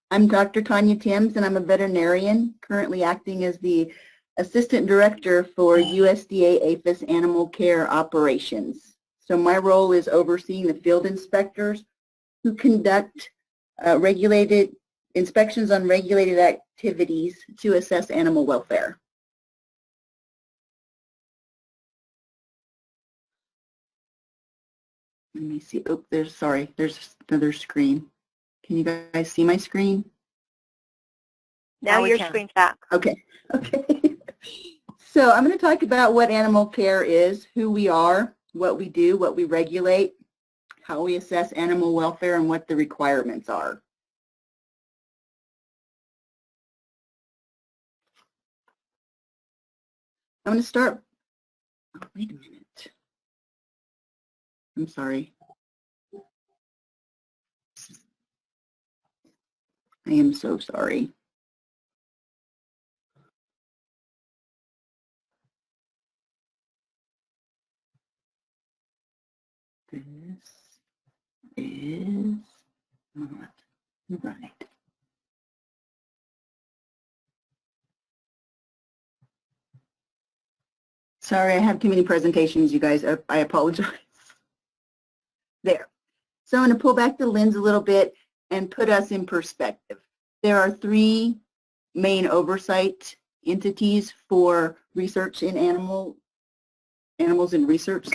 I'm Dr. Tanya Timms, and I'm a veterinarian, currently acting as the Assistant Director for USDA APHIS Animal Care Operations. So my role is overseeing the field inspectors who conduct regulated inspections on regulated activities to assess animal welfare. Let me see. Oh, there's another screen. Can you guys see my screen? Now your screen's back. Okay. So I'm going to talk about what animal care is, who we are, what we do, what we regulate, how we assess animal welfare, and what the requirements are. I'm going to start. Oh, wait a minute. I'm sorry. I am so sorry. This is not right. Sorry, I have too many presentations, you guys. I apologize. There. So I'm going to pull back the lens a little bit and put us in perspective. There are three main oversight entities for research in animals and research.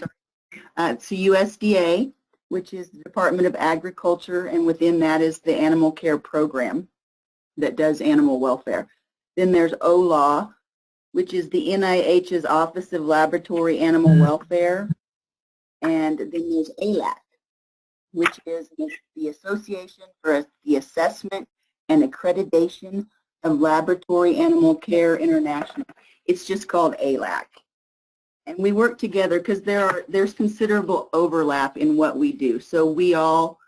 It's the USDA, which is the Department of Agriculture, and within that is the Animal Care Program that does animal welfare. Then there's OLAW, which is the NIH's Office of Laboratory Animal Welfare, and then there's ALAC, which is the Association for the Assessment and Accreditation of Laboratory Animal Care International. It's just called ALAC. And we work together because there's considerable overlap in what we do. So we all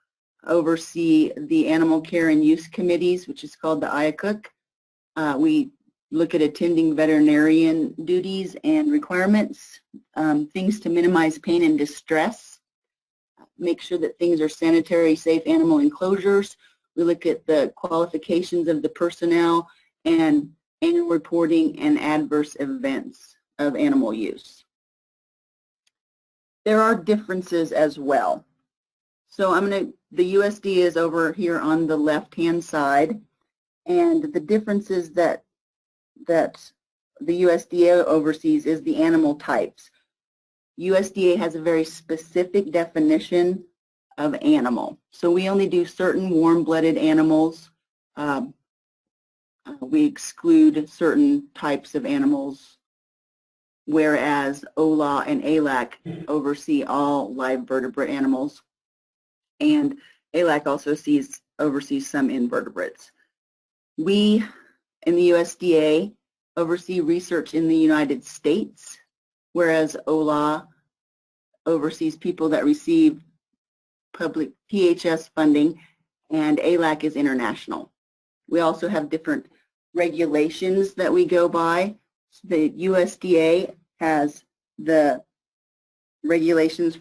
oversee the Animal Care and Use Committees, which is called the IACUC. We look at attending veterinarian duties and requirements, things to minimize pain and distress, make sure that things are sanitary, safe animal enclosures. We look at the qualifications of the personnel and annual reporting and adverse events of animal use. There are differences as well. So the USDA is over here on the left-hand side, and the differences that the USDA oversees is the animal types. USDA has a very specific definition of animal. So we only do certain warm-blooded animals. We exclude certain types of animals, whereas OLAW and ALAC oversee all live vertebrate animals, and ALAC also oversees some invertebrates. We, in the USDA, oversee research in the United States, whereas OLAW oversees people that receive public PHS funding, and ALAC is international. We also have different regulations that we go by. The USDA has the regulations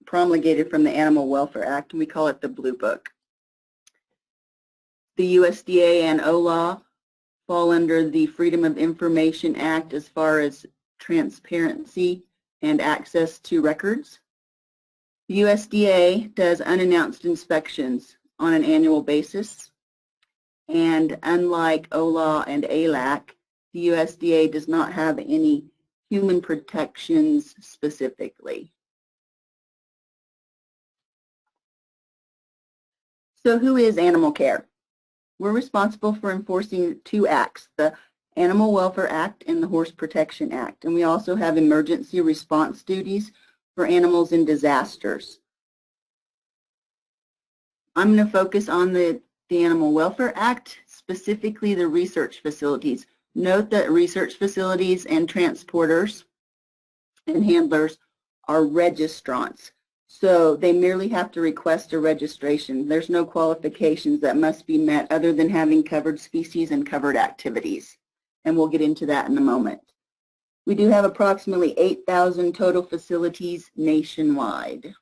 promulgated from the Animal Welfare Act, and we call it the Blue Book. The USDA and OLAW fall under the Freedom of Information Act as far as transparency and access to records. The USDA does unannounced inspections on an annual basis, and unlike OLAW and ALAC, the USDA does not have any human protections specifically. So who is animal care? We're responsible for enforcing two acts, the Animal Welfare Act and the Horse Protection Act. And we also have emergency response duties for animals in disasters. I'm going to focus on the Animal Welfare Act, specifically the research facilities. Note that research facilities and transporters and handlers are registrants. So they merely have to request a registration. There's no qualifications that must be met other than having covered species and covered activities. And we'll get into that in a moment. We do have approximately 8,000 total facilities nationwide.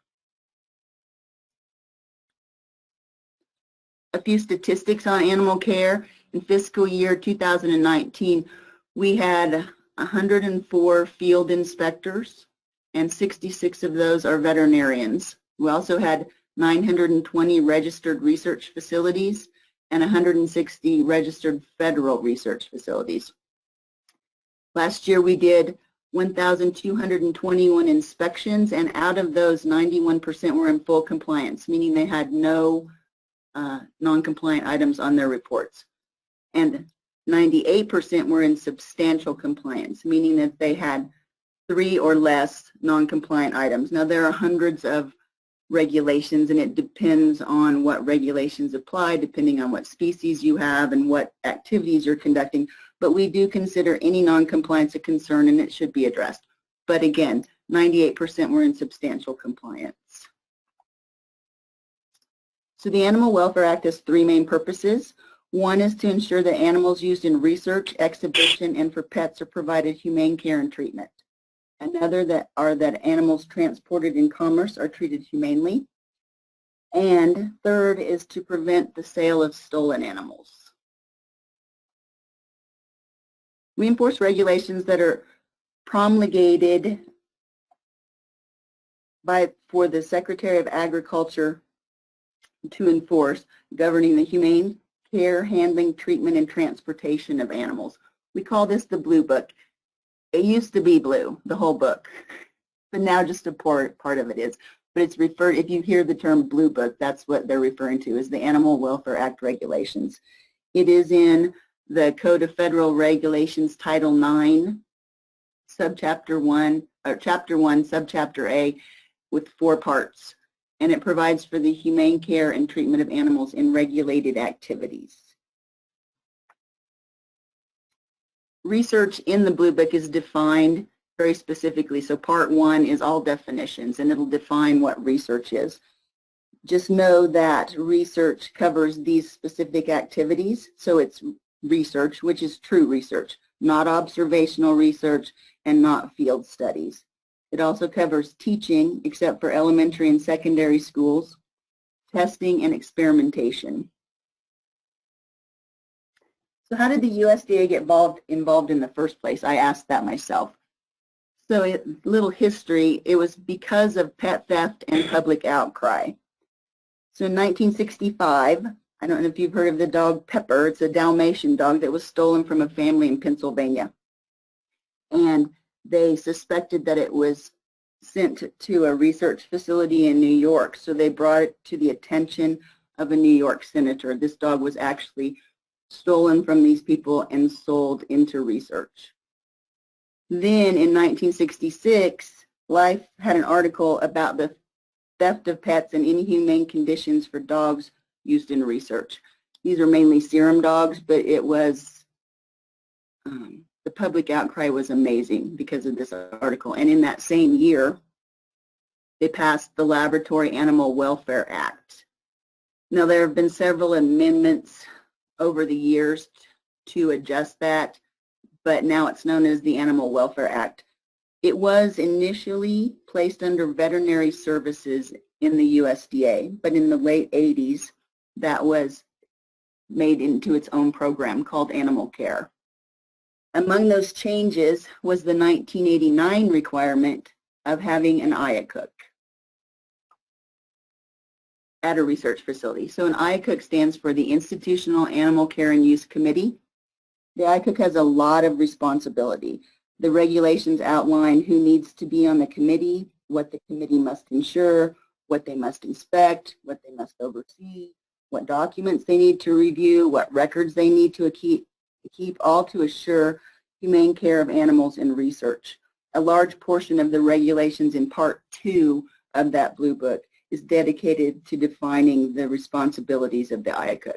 a few statistics on animal care. In fiscal year 2019, we had 104 field inspectors, and 66 of those are veterinarians. We also had 920 registered research facilities and 160 registered federal research facilities. Last year we did 1,221 inspections, and out of those 91% were in full compliance, meaning they had no non-compliant items on their reports. And 98% were in substantial compliance, meaning that they had 3 or less non-compliant items. Now there are hundreds of regulations, and it depends on what regulations apply, depending on what species you have and what activities you're conducting. But we do consider any non-compliance a concern, and it should be addressed. But again, 98% were in substantial compliance. So the Animal Welfare Act has 3 main purposes. One is to ensure that animals used in research, exhibition, and for pets are provided humane care and treatment. Another that animals transported in commerce are treated humanely. And third is to prevent the sale of stolen animals. We enforce regulations that are promulgated for the Secretary of Agriculture to enforce, governing the humane care, handling, treatment, and transportation of animals. We call this the Blue Book. It used to be blue, the whole book, but now just a part of it is. But it's referred, if you hear the term Blue Book, that's what they're referring to, is the Animal Welfare Act regulations. It is in the Code of Federal Regulations, Title 9, Subchapter 1, or Chapter 1, Subchapter A, with 4 parts. And it provides for the humane care and treatment of animals in regulated activities. Research in the Blue Book is defined very specifically. So Part 1 is all definitions, and it'll define what research is. Just know that research covers these specific activities. So it's research, which is true research, not observational research and not field studies. It also covers teaching, except for elementary and secondary schools, testing, and experimentation. So how did the USDA get involved in the first place? I asked that myself. So a little history, it was because of pet theft and public outcry. So in 1965, I don't know if you've heard of the dog Pepper. It's a Dalmatian dog that was stolen from a family in Pennsylvania. And they suspected that it was sent to a research facility in New York. So they brought it to the attention of a New York senator. This dog was actually stolen from these people and sold into research. Then in 1966, Life had an article about the theft of pets and inhumane conditions for dogs used in research. These are mainly serum dogs, but it was, the public outcry was amazing because of this article. And in that same year, they passed the Laboratory Animal Welfare Act. Now, there have been several amendments over the years to adjust that, but now it's known as the Animal Welfare Act. It was initially placed under veterinary services in the USDA, but in the late 80s, that was made into its own program called Animal Care. Among those changes was the 1989 requirement of having an IACUC at a research facility. So an IACUC stands for the Institutional Animal Care and Use Committee. The IACUC has a lot of responsibility. The regulations outline who needs to be on the committee, what the committee must ensure, what they must inspect, what they must oversee, what documents they need to review, what records they need to keep, all to assure humane care of animals in research. A large portion of the regulations in Part 2 of that Blue Book is dedicated to defining the responsibilities of the IACUC.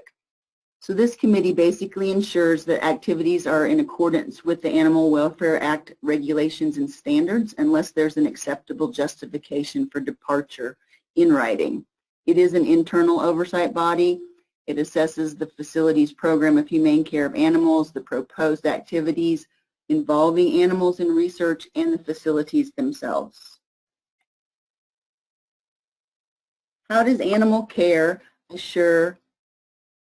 So this committee basically ensures that activities are in accordance with the Animal Welfare Act regulations and standards unless there's an acceptable justification for departure in writing. It is an internal oversight body. It assesses the facility's program of humane care of animals, the proposed activities involving animals in research, and the facilities themselves. How does animal care assure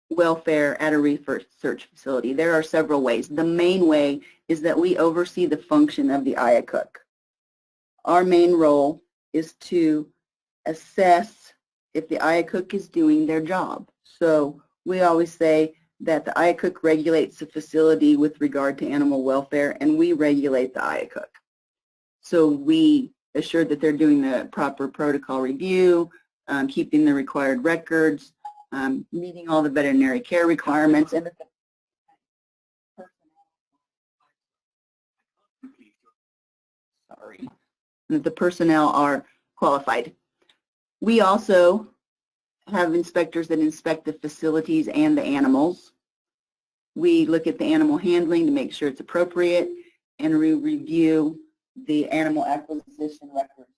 welfare at a research facility. There are several ways. The main way is that we oversee the function of the IACUC. Our main role is to assess if the IACUC is doing their job. So we always say that the IACUC regulates the facility with regard to animal welfare, and we regulate the IACUC. So we assure that they're doing the proper protocol review, keeping the required records, meeting all the veterinary care requirements, and that the personnel are qualified. We also have inspectors that inspect the facilities and the animals. We look at the animal handling to make sure it's appropriate, and we review the animal acquisition records.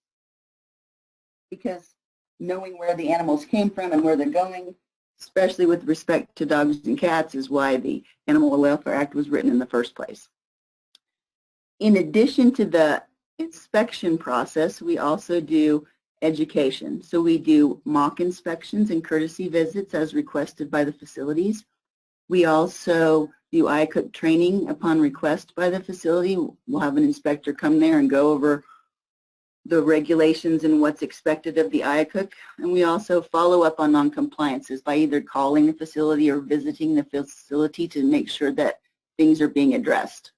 Because knowing where the animals came from and where they're going, especially with respect to dogs and cats, is why the Animal Welfare Act was written in the first place. In addition to the inspection process, we also do education. So we do mock inspections and courtesy visits as requested by the facilities. We also do IACUC training upon request by the facility. We'll have an inspector come there and go over the regulations and what's expected of the IACUC. And we also follow up on non-compliances by either calling the facility or visiting the facility to make sure that things are being addressed.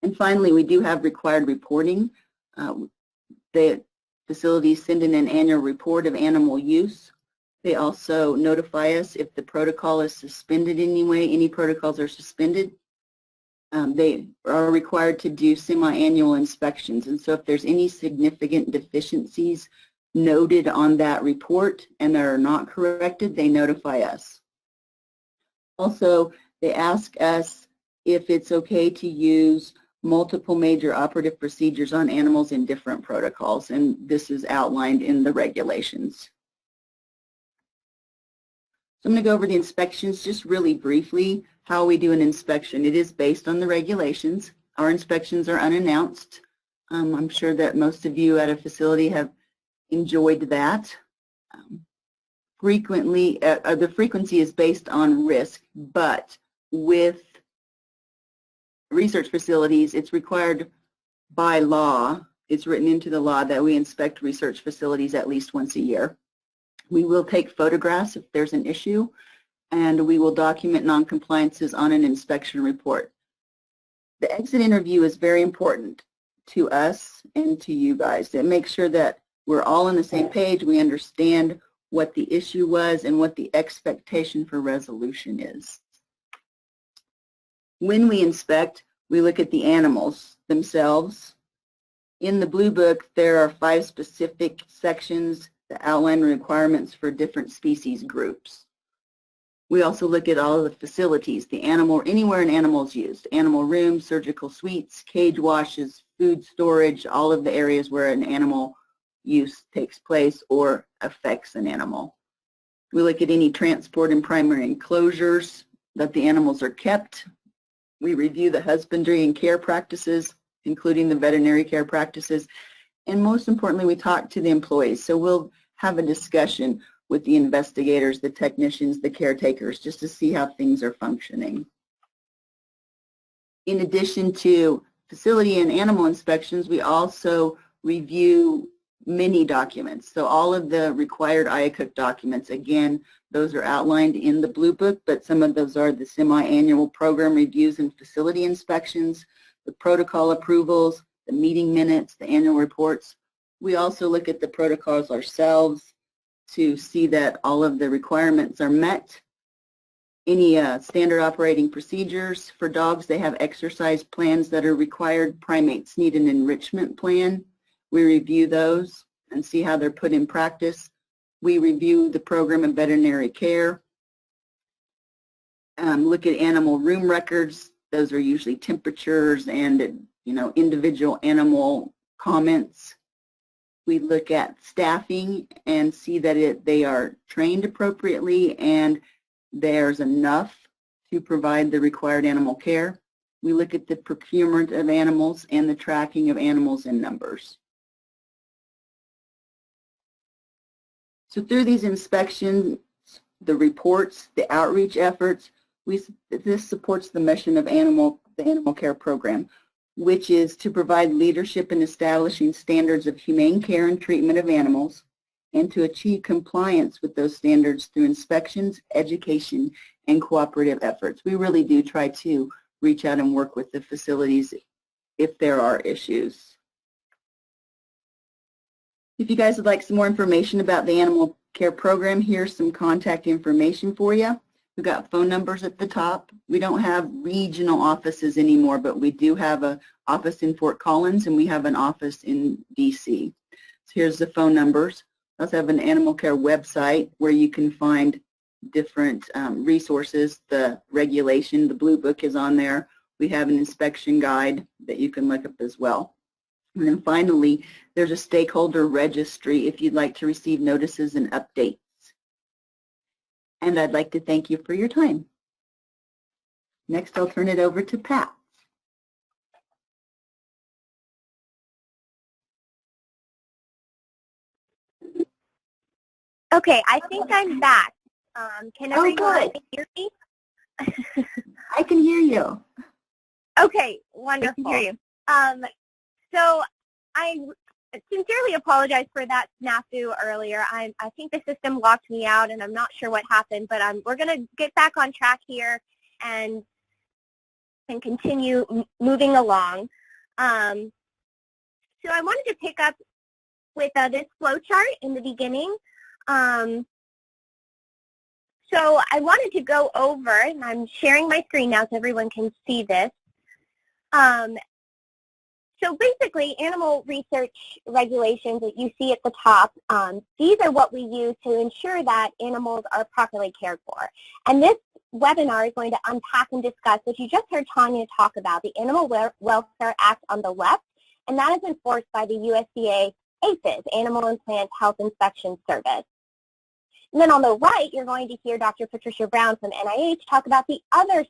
And finally, we do have required reporting. The facilities send in an annual report of animal use. They also notify us if the protocol is suspended in any way. Any protocols are suspended. They are required to do semi-annual inspections. And so if there's any significant deficiencies noted on that report and they're not corrected, they notify us. Also, they ask us if it's okay to use multiple major operative procedures on animals in different protocols, and this is outlined in the regulations. So I'm going to go over the inspections just really briefly, how we do an inspection. It is based on the regulations. Our inspections are unannounced. I'm sure that most of you at a facility have enjoyed that. Frequently, the frequency is based on risk, but with research facilities, it's required by law, it's written into the law that we inspect research facilities at least once a year. We will take photographs if there's an issue, and we will document non-compliances on an inspection report. The exit interview is very important to us and to you guys to make sure that we're all on the same page, we understand what the issue was and what the expectation for resolution is. When we inspect, we look at the animals themselves. In the Blue Book, there are 5 specific sections that outline requirements for different species groups. We also look at all of the facilities, the animal, anywhere an animal is used, animal rooms, surgical suites, cage washes, food storage, all of the areas where an animal use takes place or affects an animal. We look at any transport and primary enclosures that the animals are kept. We review the husbandry and care practices, including the veterinary care practices. And most importantly, we talk to the employees. So we'll have a discussion with the investigators, the technicians, the caretakers, just to see how things are functioning. In addition to facility and animal inspections, we also review many documents. So all of the required IACUC documents, again, those are outlined in the Blue Book, but some of those are the semi-annual program reviews and facility inspections, the protocol approvals, the meeting minutes, the annual reports. We also look at the protocols ourselves to see that all of the requirements are met. Any standard operating procedures for dogs, they have exercise plans that are required. Primates need an enrichment plan. We review those and see how they're put in practice. We review the program of veterinary care. Look at animal room records. Those are usually temperatures and, individual animal comments. We look at staffing and see that they are trained appropriately and there's enough to provide the required animal care. We look at the procurement of animals and the tracking of animals in numbers. So through these inspections, the reports, the outreach efforts. This supports the mission of the Animal Care Program, which is to provide leadership in establishing standards of humane care and treatment of animals, and to achieve compliance with those standards through inspections, education, and cooperative efforts. We really do try to reach out and work with the facilities if there are issues. If you guys would like some more information about the Animal Care Program, here's some contact information for you. We've got phone numbers at the top. We don't have regional offices anymore, but we do have an office in Fort Collins and we have an office in DC. So here's the phone numbers. We also have an animal care website where you can find different resources. The regulation, the Blue Book is on there. We have an inspection guide that you can look up as well. And then finally, there's a stakeholder registry if you'd like to receive notices and updates. And I'd like to thank you for your time. Next, I'll turn it over to Pat. Okay, I think I'm back. Can everyone hear me? I can hear you. Okay, wonderful. I can hear you. So I sincerely apologize for that snafu earlier. I think the system locked me out and I'm not sure what happened, but we're going to get back on track here and continue moving along. So I wanted to pick up with this flow chart in the beginning. So I wanted to go over, and I'm sharing my screen now so everyone can see this. So basically, animal research regulations that you see at the top, these are what we use to ensure that animals are properly cared for. And this webinar is going to unpack and discuss what you just heard Tanya talk about, the Animal Welfare Act on the left, and that is enforced by the USDA APHIS, Animal and Plant Health Inspection Service. And then on the right, you're going to hear Dr. Patricia Brown from NIH talk about the other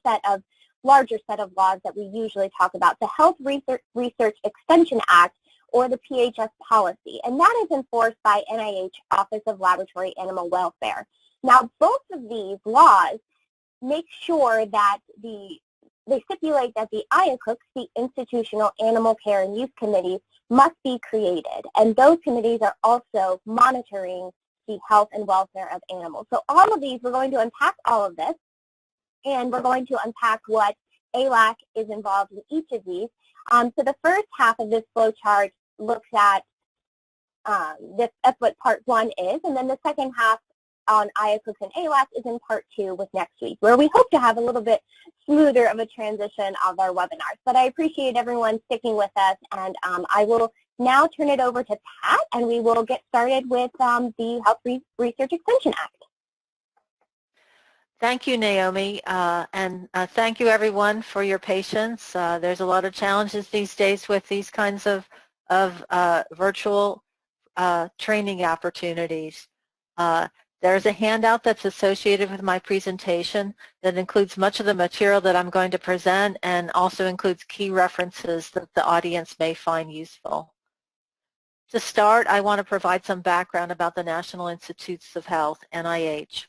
larger set of laws that we usually talk about, the Health Research Extension Act, or the PHS Policy, and that is enforced by NIH Office of Laboratory Animal Welfare. Now, both of these laws make sure that they stipulate that the IACUC, the Institutional Animal Care and Use Committees, must be created, and those committees are also monitoring the health and welfare of animals. So all of these, we're going to unpack all of this, and we're going to unpack what ALAC is involved in each of these. So the first half of this flow chart looks at that's what part one is, and then the second half on IACUC and ALAC is in part two with next week, where we hope to have a little bit smoother of a transition of our webinars. But I appreciate everyone sticking with us, and I will now turn it over to Pat, and we will get started with the Health Research Extension Act. Thank you, Naomi, and thank you everyone for your patience. There's a lot of challenges these days with these kinds of virtual training opportunities. There's a handout that's associated with my presentation that includes much of the material that I'm going to present and also includes key references that the audience may find useful. To start, I want to provide some background about the National Institutes of Health, NIH.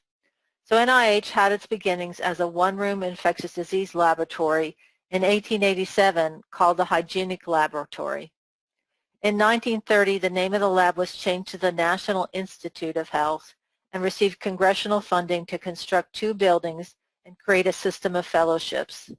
So NIH had its beginnings as a one-room infectious disease laboratory in 1887 called the Hygienic Laboratory. In 1930, the name of the lab was changed to the National Institute of Health and received congressional funding to construct 2 buildings and create a system of fellowships.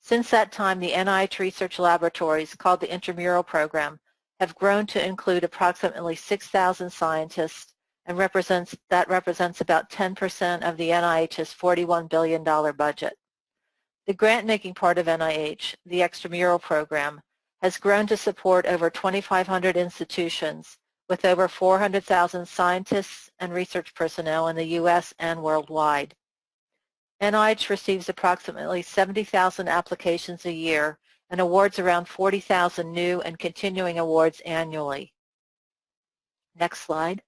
Since that time, the NIH research laboratories, called the Intramural Program, have grown to include approximately 6,000 scientists, and that represents about 10% of the NIH's $41 billion budget. The grant-making part of NIH, the Extramural Program, has grown to support over 2,500 institutions with over 400,000 scientists and research personnel in the U.S. and worldwide. NIH receives approximately 70,000 applications a year and awards around 40,000 new and continuing awards annually. Next slide.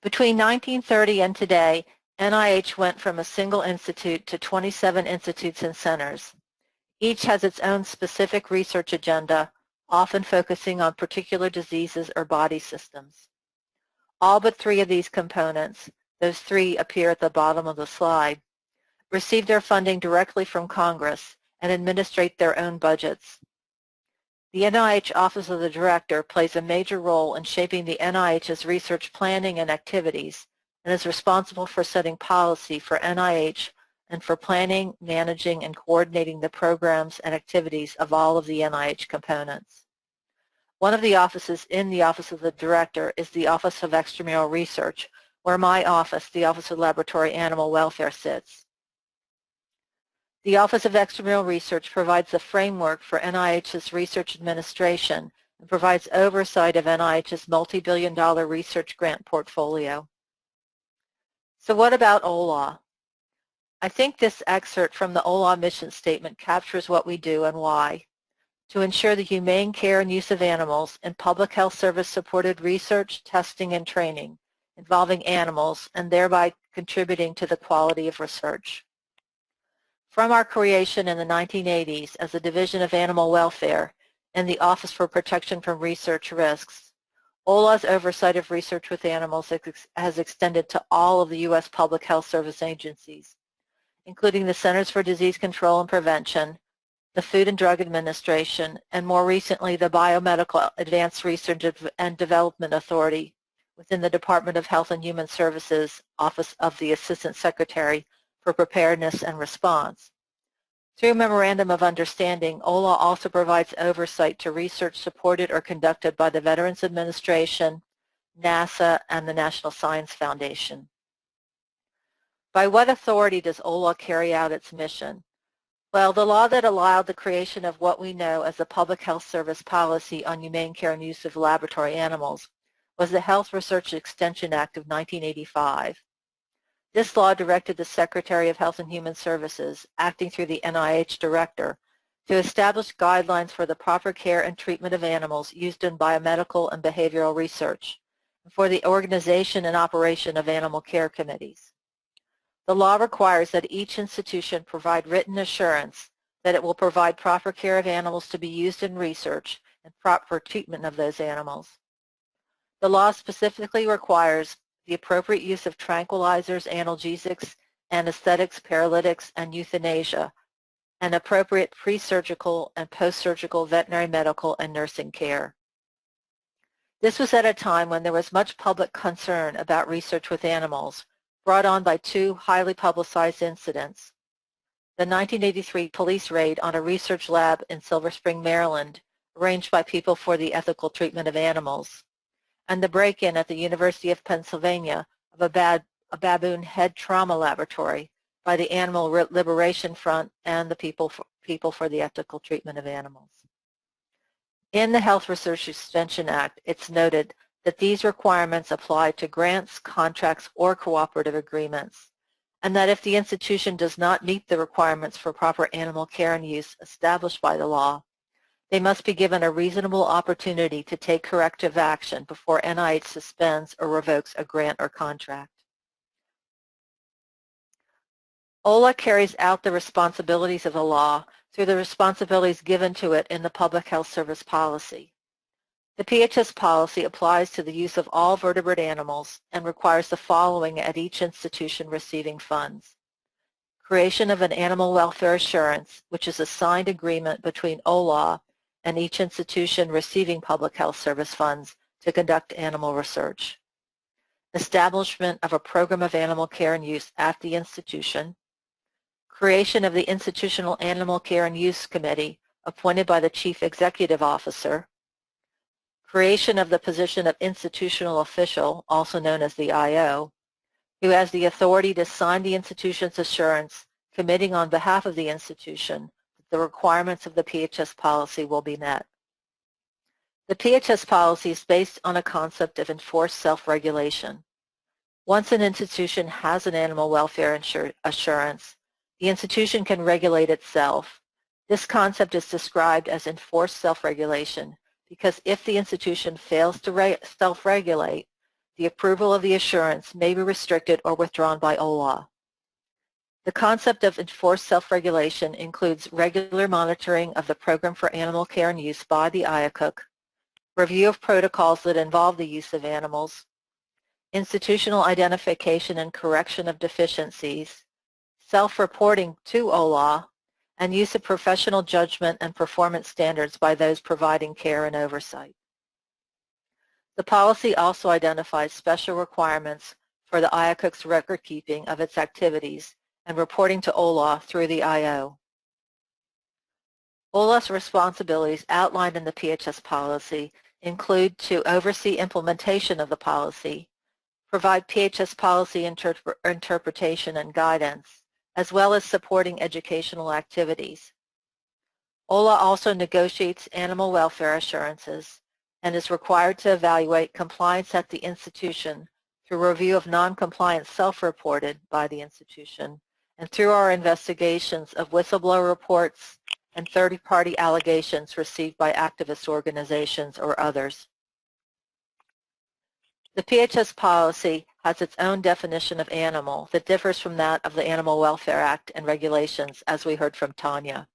Between 1930 and today, NIH went from a single institute to 27 institutes and centers. Each has its own specific research agenda, often focusing on particular diseases or body systems. All but 3 of these components, those 3 appear at the bottom of the slide, receive their funding directly from Congress and administrate their own budgets. The NIH Office of the Director plays a major role in shaping the NIH's research planning and activities and is responsible for setting policy for NIH and for planning, managing, and coordinating the programs and activities of all of the NIH components. One of the offices in the Office of the Director is the Office of Extramural Research, where my office, the Office of Laboratory Animal Welfare, sits. The Office of Extramural Research provides the framework for NIH's research administration and provides oversight of NIH's multi-billion-dollar research grant portfolio. So what about OLAW? I think this excerpt from the OLAW mission statement captures what we do and why. To ensure the humane care and use of animals in public health service-supported research, testing, and training involving animals, and thereby contributing to the quality of research. From our creation in the 1980s as a Division of Animal Welfare and the Office for Protection from Research Risks, OLAW's oversight of research with animals has extended to all of the U.S. Public Health Service agencies, including the Centers for Disease Control and Prevention, the Food and Drug Administration, and more recently the Biomedical Advanced Research and Development Authority within the Department of Health and Human Services, Office of the Assistant Secretary for Preparedness and Response. Through Memorandum of Understanding, OLAW also provides oversight to research supported or conducted by the Veterans Administration, NASA, and the National Science Foundation. By what authority does OLAW carry out its mission? Well, the law that allowed the creation of what we know as the Public Health Service Policy on Humane Care and Use of Laboratory Animals was the Health Research Extension Act of 1985. This law directed the Secretary of Health and Human Services, acting through the NIH Director, to establish guidelines for the proper care and treatment of animals used in biomedical and behavioral research, and for the organization and operation of animal care committees. The law requires that each institution provide written assurance that it will provide proper care of animals to be used in research and proper treatment of those animals. The law specifically requires the appropriate use of tranquilizers, analgesics, anesthetics, paralytics, and euthanasia, and appropriate pre-surgical and post-surgical veterinary medical and nursing care. This was at a time when there was much public concern about research with animals, brought on by 2 highly publicized incidents. The 1983 police raid on a research lab in Silver Spring, Maryland, arranged by People for the Ethical Treatment of Animals, and the break-in at the University of Pennsylvania of a baboon head trauma laboratory by the Animal Liberation Front and the People for the Ethical Treatment of Animals. In the Health Research Extension Act, it's noted that these requirements apply to grants, contracts, or cooperative agreements, and that if the institution does not meet the requirements for proper animal care and use established by the law, they must be given a reasonable opportunity to take corrective action before NIH suspends or revokes a grant or contract. OLAW carries out the responsibilities of the law through the responsibilities given to it in the Public Health Service Policy. The PHS policy applies to the use of all vertebrate animals and requires the following at each institution receiving funds. Creation of an animal welfare assurance, which is a signed agreement between OLAW and each institution receiving public health service funds to conduct animal research. Establishment of a program of animal care and use at the institution. Creation of the Institutional Animal Care and Use Committee appointed by the Chief Executive Officer. Creation of the position of Institutional Official, also known as the IO, who has the authority to sign the institution's assurance, committing on behalf of the institution that the requirements of the PHS policy will be met. The PHS policy is based on a concept of enforced self-regulation. Once an institution has an animal welfare assurance, the institution can regulate itself. This concept is described as enforced self-regulation because if the institution fails to self-regulate, the approval of the assurance may be restricted or withdrawn by OLAW. The concept of enforced self-regulation includes regular monitoring of the Program for Animal Care and Use by the IACUC, review of protocols that involve the use of animals, institutional identification and correction of deficiencies, self-reporting to OLAW, and use of professional judgment and performance standards by those providing care and oversight. The policy also identifies special requirements for the IACUC's record keeping of its activities and reporting to OLAW through the IO. OLAW's responsibilities outlined in the PHS policy include to oversee implementation of the policy, provide PHS policy interpretation and guidance, as well as supporting educational activities. OLAW also negotiates animal welfare assurances and is required to evaluate compliance at the institution through review of non-compliance self-reported by the institution and through our investigations of whistleblower reports and third-party allegations received by activist organizations or others. The PHS policy has its own definition of animal that differs from that of the Animal Welfare Act and regulations, as we heard from Tanya.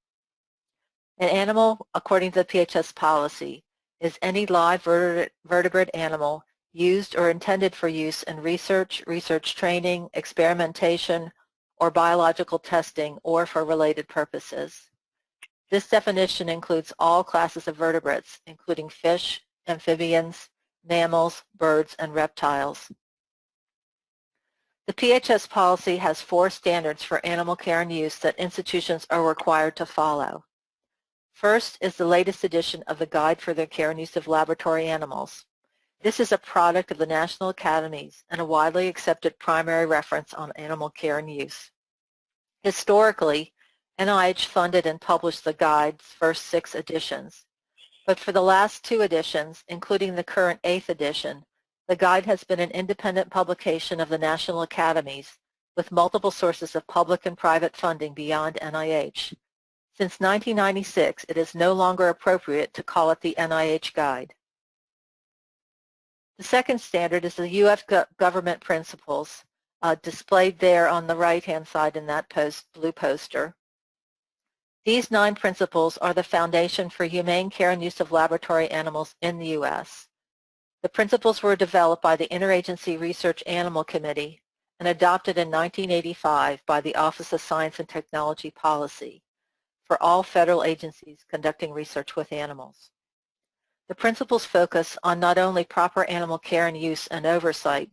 An animal, according to the PHS policy, is any live vertebrate animal used or intended for use in research, research training, experimentation, or biological testing, or for related purposes. This definition includes all classes of vertebrates, including fish, amphibians, mammals, birds, and reptiles. The PHS policy has 4 standards for animal care and use that institutions are required to follow. First is the latest edition of the Guide for the Care and Use of Laboratory Animals. This is a product of the National Academies and a widely accepted primary reference on animal care and use. Historically, NIH funded and published the Guide's first 6 editions, but for the last 2 editions, including the current 8th edition, the Guide has been an independent publication of the National Academies with multiple sources of public and private funding beyond NIH. Since 1996, it is no longer appropriate to call it the NIH Guide. The second standard is the U.S. government principles displayed there on the right-hand side in that blue poster. These 9 principles are the foundation for humane care and use of laboratory animals in the U.S. The principles were developed by the Interagency Research Animal Committee and adopted in 1985 by the Office of Science and Technology Policy for all federal agencies conducting research with animals. The principles focus on not only proper animal care and use and oversight,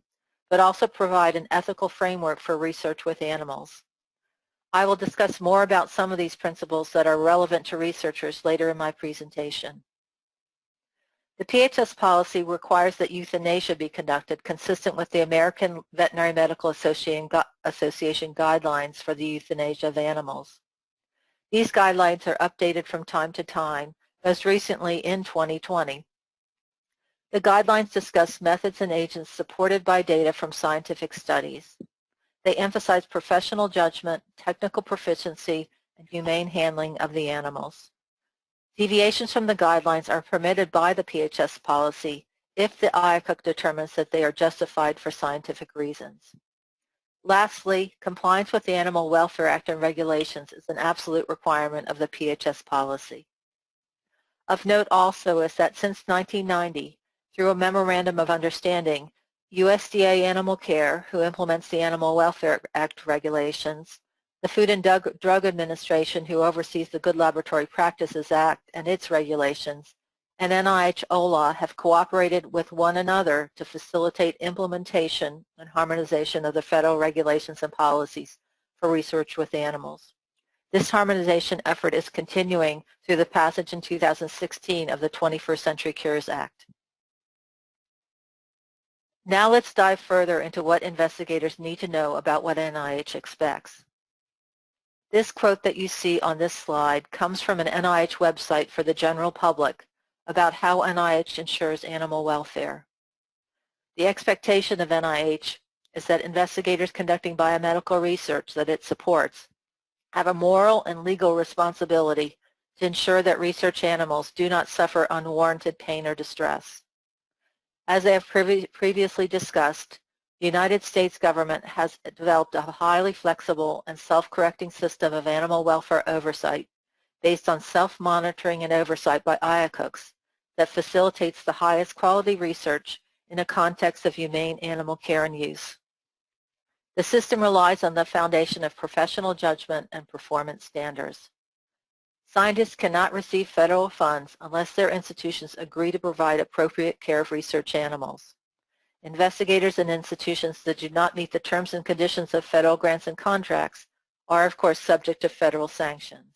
but also provide an ethical framework for research with animals. I will discuss more about some of these principles that are relevant to researchers later in my presentation. The PHS policy requires that euthanasia be conducted consistent with the American Veterinary Medical Association guidelines for the euthanasia of animals. These guidelines are updated from time to time, most recently in 2020. The guidelines discuss methods and agents supported by data from scientific studies. They emphasize professional judgment, technical proficiency, and humane handling of the animals. Deviations from the guidelines are permitted by the PHS policy if the IACUC determines that they are justified for scientific reasons. Lastly, compliance with the Animal Welfare Act and regulations is an absolute requirement of the PHS policy. Of note also is that since 1990, through a Memorandum of Understanding, USDA Animal Care, who implements the Animal Welfare Act regulations, the Food and Drug Administration, who oversees the Good Laboratory Practices Act and its regulations, and NIH OLAW have cooperated with one another to facilitate implementation and harmonization of the federal regulations and policies for research with animals. This harmonization effort is continuing through the passage in 2016 of the 21st Century Cures Act. Now let's dive further into what investigators need to know about what NIH expects. This quote that you see on this slide comes from an NIH website for the general public about how NIH ensures animal welfare. The expectation of NIH is that investigators conducting biomedical research that it supports have a moral and legal responsibility to ensure that research animals do not suffer unwarranted pain or distress. As I have previously discussed, the United States government has developed a highly flexible and self-correcting system of animal welfare oversight based on self-monitoring and oversight by IACUCs that facilitates the highest quality research in a context of humane animal care and use. The system relies on the foundation of professional judgment and performance standards. Scientists cannot receive federal funds unless their institutions agree to provide appropriate care of research animals. Investigators and institutions that do not meet the terms and conditions of federal grants and contracts are, of course, subject to federal sanctions.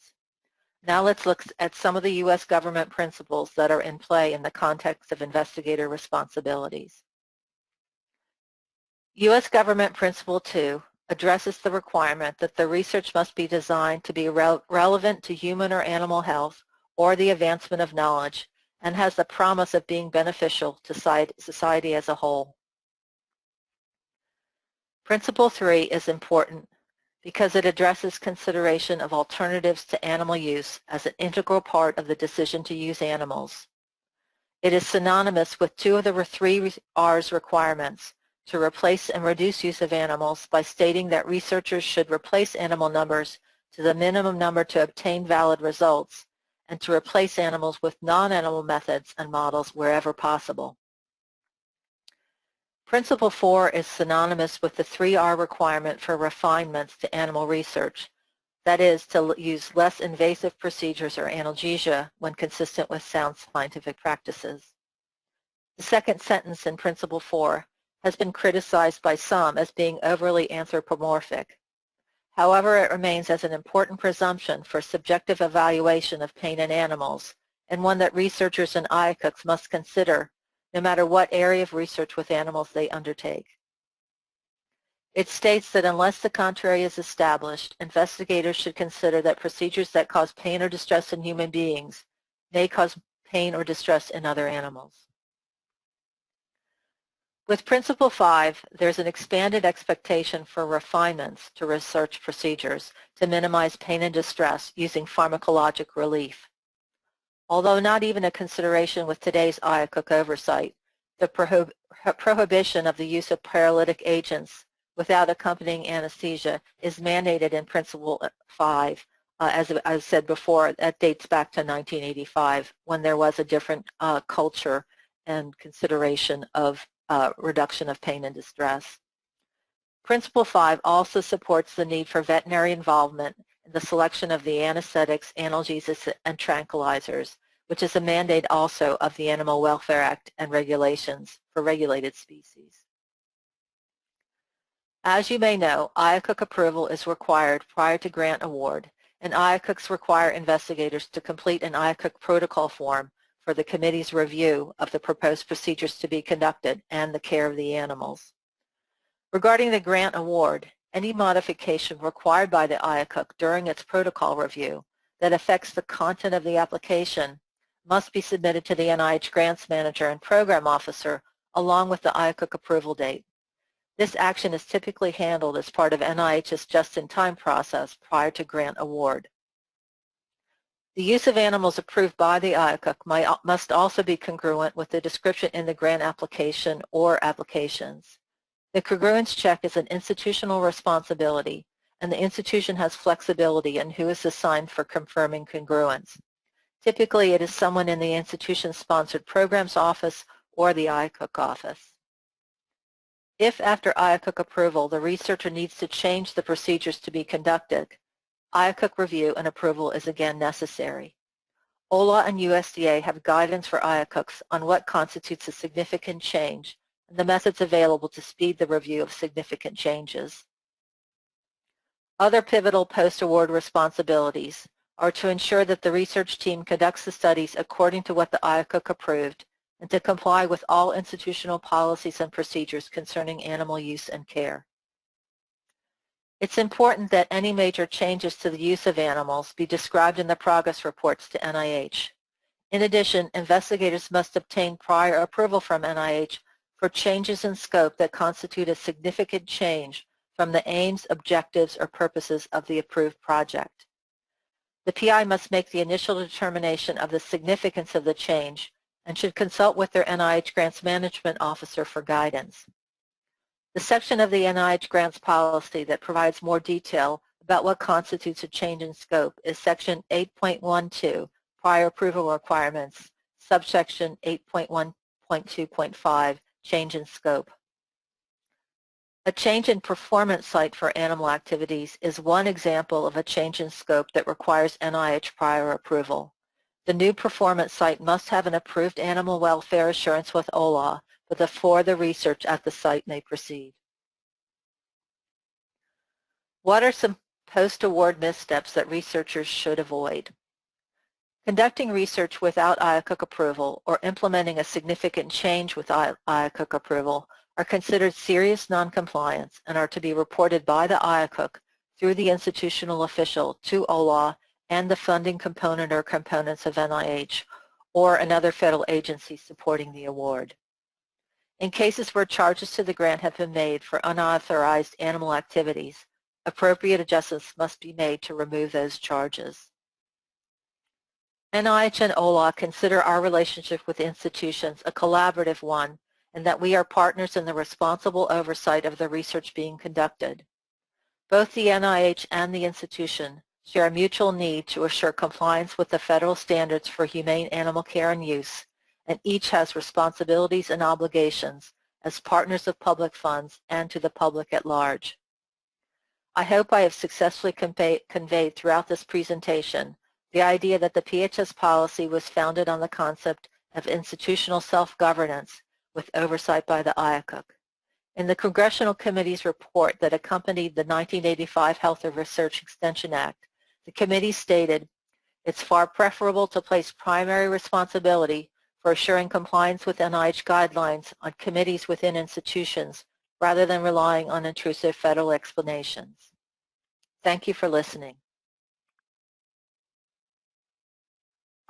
Now let's look at some of the U.S. government principles that are in play in the context of investigator responsibilities. U.S. Government Principle 2 addresses the requirement that the research must be designed to be relevant to human or animal health or the advancement of knowledge and has the promise of being beneficial to society as a whole. Principle 3 is important because it addresses consideration of alternatives to animal use as an integral part of the decision to use animals. It is synonymous with two of the 3 R's requirements: to replace and reduce use of animals by stating that researchers should replace animal numbers to the minimum number to obtain valid results, and to replace animals with non-animal methods and models wherever possible. Principle 4 is synonymous with the 3R requirement for refinements to animal research, that is, to use less invasive procedures or analgesia when consistent with sound scientific practices. The second sentence in Principle 4 has been criticized by some as being overly anthropomorphic. However, it remains as an important presumption for subjective evaluation of pain in animals, and one that researchers and IACUCs must consider no matter what area of research with animals they undertake. It states that unless the contrary is established, investigators should consider that procedures that cause pain or distress in human beings may cause pain or distress in other animals. With Principle 5, there's an expanded expectation for refinements to research procedures to minimize pain and distress using pharmacologic relief. Although not even a consideration with today's IACUC oversight, the prohibition of the use of paralytic agents without accompanying anesthesia is mandated in Principle 5. As I said before, that dates back to 1985 when there was a different culture and consideration of reduction of pain and distress. Principle 5 also supports the need for veterinary involvement in the selection of the anesthetics, analgesics, and tranquilizers, which is a mandate also of the Animal Welfare Act and regulations for regulated species. As you may know, IACUC approval is required prior to grant award, and IACUCs require investigators to complete an IACUC protocol form for the committee's review of the proposed procedures to be conducted and the care of the animals. Regarding the grant award, any modification required by the IACUC during its protocol review that affects the content of the application must be submitted to the NIH Grants Manager and Program Officer along with the IACUC approval date. This action is typically handled as part of NIH's just-in-time process prior to grant award. The use of animals approved by the IACUC must also be congruent with the description in the grant application or applications. The congruence check is an institutional responsibility, and the institution has flexibility in who is assigned for confirming congruence. Typically, it is someone in the institution-sponsored programs office or the IACUC office. If after IACUC approval, the researcher needs to change the procedures to be conducted, IACUC review and approval is again necessary. OLAW and USDA have guidance for IACUCs on what constitutes a significant change and the methods available to speed the review of significant changes. Other pivotal post-award responsibilities are to ensure that the research team conducts the studies according to what the IACUC approved and to comply with all institutional policies and procedures concerning animal use and care. It's important that any major changes to the use of animals be described in the progress reports to NIH. In addition, investigators must obtain prior approval from NIH for changes in scope that constitute a significant change from the aims, objectives, or purposes of the approved project. The PI must make the initial determination of the significance of the change and should consult with their NIH Grants Management Officer for guidance. The section of the NIH Grants Policy that provides more detail about what constitutes a change in scope is Section 8.12, Prior Approval Requirements, subsection 8.1.2.5, change in scope. A change in performance site for animal activities is one example of a change in scope that requires NIH prior approval. The new performance site must have an approved animal welfare assurance with OLAW before the research at the site may proceed. What are some post-award missteps that researchers should avoid? Conducting research without IACUC approval or implementing a significant change with IACUC approval are considered serious noncompliance and are to be reported by the IACUC through the institutional official to OLAW and the funding component or components of NIH or another federal agency supporting the award. In cases where charges to the grant have been made for unauthorized animal activities, appropriate adjustments must be made to remove those charges. NIH and OLAW consider our relationship with institutions a collaborative one and that we are partners in the responsible oversight of the research being conducted. Both the NIH and the institution share a mutual need to assure compliance with the federal standards for humane animal care and use, and each has responsibilities and obligations as partners of public funds and to the public at large. I hope I have successfully conveyed throughout this presentation the idea that the PHS policy was founded on the concept of institutional self-governance with oversight by the IACUC. In the Congressional Committee's report that accompanied the 1985 Health and Research Extension Act, the committee stated, "It's far preferable to place primary responsibility for assuring compliance with NIH guidelines on committees within institutions rather than relying on intrusive federal explanations." Thank you for listening.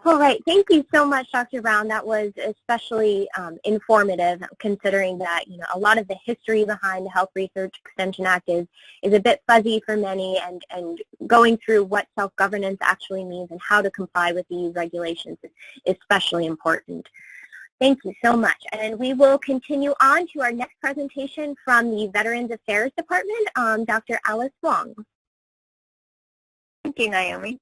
All right, thank you so much, Dr. Brown. That was especially informative, considering that a lot of the history behind the Health Research Extension Act is a bit fuzzy for many, and going through what self-governance actually means and how to comply with these regulations is especially important. Thank you so much. And we will continue on to our next presentation from the Veterans Affairs Department, Dr. Alice Wong. Thank you, Naomi.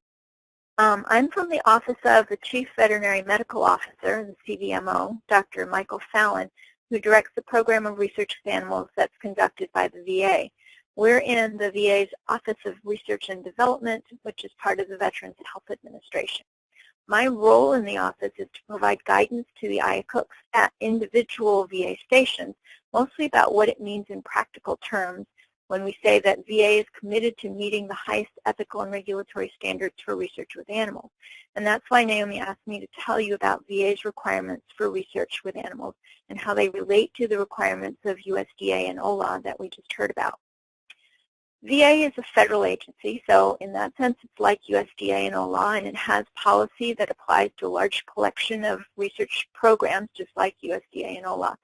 I'm from the Office of the Chief Veterinary Medical Officer, the CVMO, Dr. Michael Fallon, who directs the program of research with animals that's conducted by the VA. We're in the VA's Office of Research and Development, which is part of the Veterans Health Administration. My role in the office is to provide guidance to the IACUCs at individual VA stations, mostly about what it means in practical terms when we say that VA is committed to meeting the highest ethical and regulatory standards for research with animals. And that's why Naomi asked me to tell you about VA's requirements for research with animals and how they relate to the requirements of USDA and OLAW that we just heard about. VA is a federal agency, so in that sense it's like USDA and OLAW, and it has policy that applies to a large collection of research programs just like USDA and OLAW.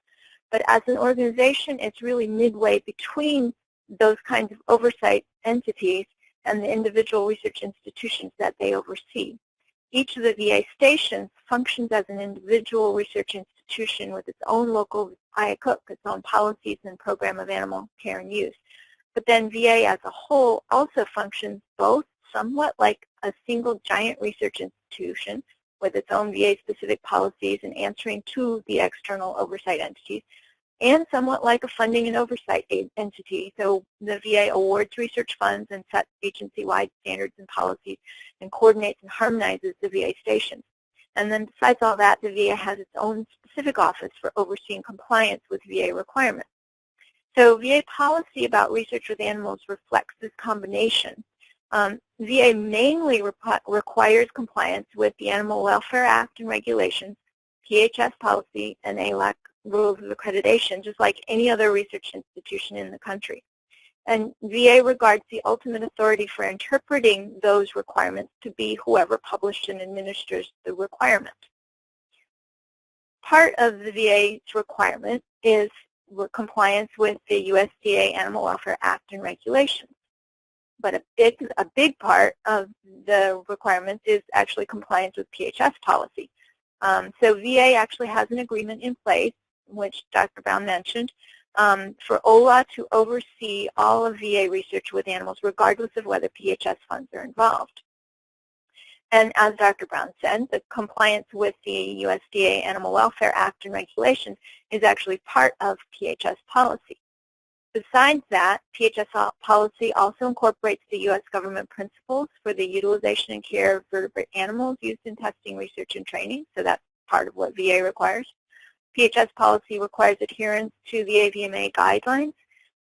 But as an organization, it's really midway between those kinds of oversight entities and the individual research institutions that they oversee. Each of the VA stations functions as an individual research institution with its own local IACUC, its own policies and program of animal care and use. But then VA as a whole also functions both somewhat like a single giant research institution with its own VA-specific policies and answering to the external oversight entities, and somewhat like a funding and oversight entity. So the VA awards research funds and sets agency-wide standards and policies and coordinates and harmonizes the VA stations. And then besides all that, the VA has its own specific office for overseeing compliance with VA requirements. So VA policy about research with animals reflects this combination. VA mainly requires compliance with the Animal Welfare Act and regulations, PHS policy, and ALAC rules of accreditation, just like any other research institution in the country. And VA regards the ultimate authority for interpreting those requirements to be whoever published and administers the requirement. Part of the VA's requirement is compliance with the USDA Animal Welfare Act and regulations. But a big part of the requirements is actually compliance with PHS policy. So VA actually has an agreement in place, which Dr. Brown mentioned, for OLAW to oversee all of VA research with animals regardless of whether PHS funds are involved. And as Dr. Brown said, the compliance with the USDA Animal Welfare Act and regulations is actually part of PHS policy. Besides that, PHS policy also incorporates the U.S. government principles for the utilization and care of vertebrate animals used in testing, research, and training, so that's part of what VA requires. PHS policy requires adherence to the AVMA guidelines,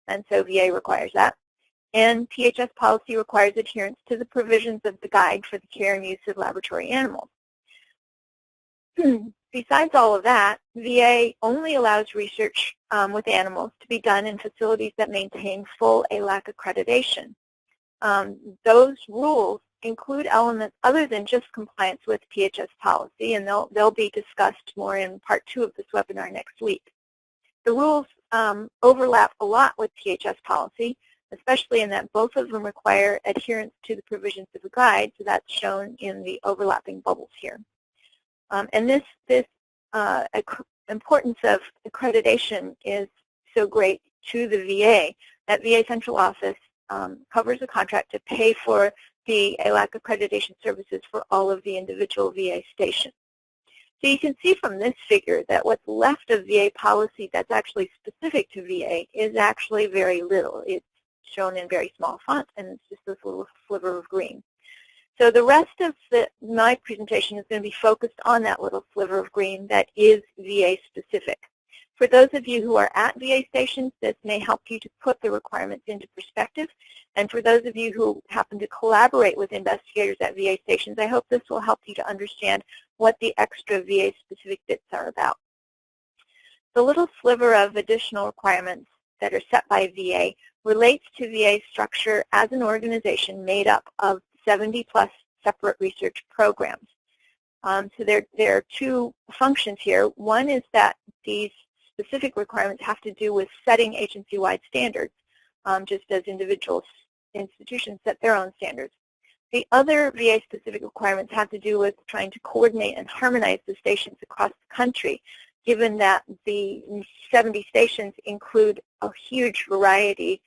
and so VA requires that. And PHS policy requires adherence to the provisions of the guide for the care and use of laboratory animals. Besides all of that, VA only allows research with animals to be done in facilities that maintain full ALAC accreditation. Those rules include elements other than just compliance with PHS policy, and they'll be discussed more in part 2 of this webinar next week. The rules overlap a lot with PHS policy, especially in that both of them require adherence to the provisions of the guide, so that's shown in the overlapping bubbles here. And this importance of accreditation is so great to the VA that VA Central Office covers a contract to pay for the ALAC accreditation services for all of the individual VA stations. So you can see from this figure that what's left of VA policy that's actually specific to VA is actually very little. It's shown in very small font, and it's just this little sliver of green. So the rest of my presentation is going to be focused on that little sliver of green that is VA specific. For those of you who are at VA stations, this may help you to put the requirements into perspective. And for those of you who happen to collaborate with investigators at VA stations, I hope this will help you to understand what the extra VA specific bits are about. The little sliver of additional requirements that are set by VA relates to VA structure as an organization made up of 70-plus separate research programs. So there are 2 functions here. One is that these specific requirements have to do with setting agency-wide standards, just as individual institutions set their own standards. The other VA-specific requirements have to do with trying to coordinate and harmonize the stations across the country, given that the 70 stations include a huge variety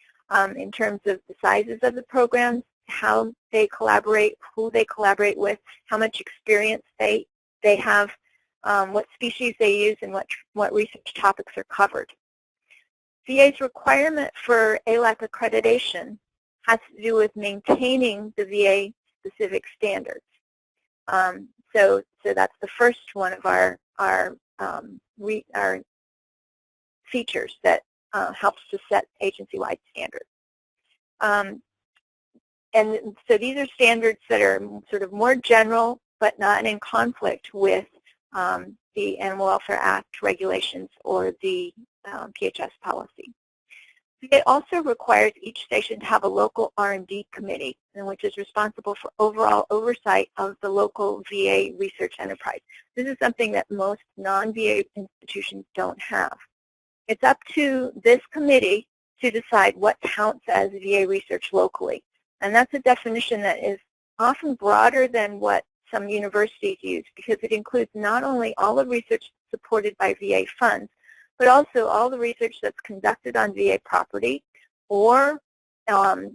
in terms of the sizes of the programs, how they collaborate, who they collaborate with, how much experience they have, what species they use, and what research topics are covered. VA's requirement for ALAC accreditation has to do with maintaining the VA-specific standards. So that's the first one of our features that helps to set agency-wide standards. And so these are standards that are sort of more general, but not in conflict with the Animal Welfare Act regulations or the PHS policy. It also requires each station to have a local R&D committee, which is responsible for overall oversight of the local VA research enterprise. This is something that most non-VA institutions don't have. It's up to this committee to decide what counts as VA research locally. And that's a definition that is often broader than what some universities use, because it includes not only all the research supported by VA funds, but also all the research that's conducted on VA property or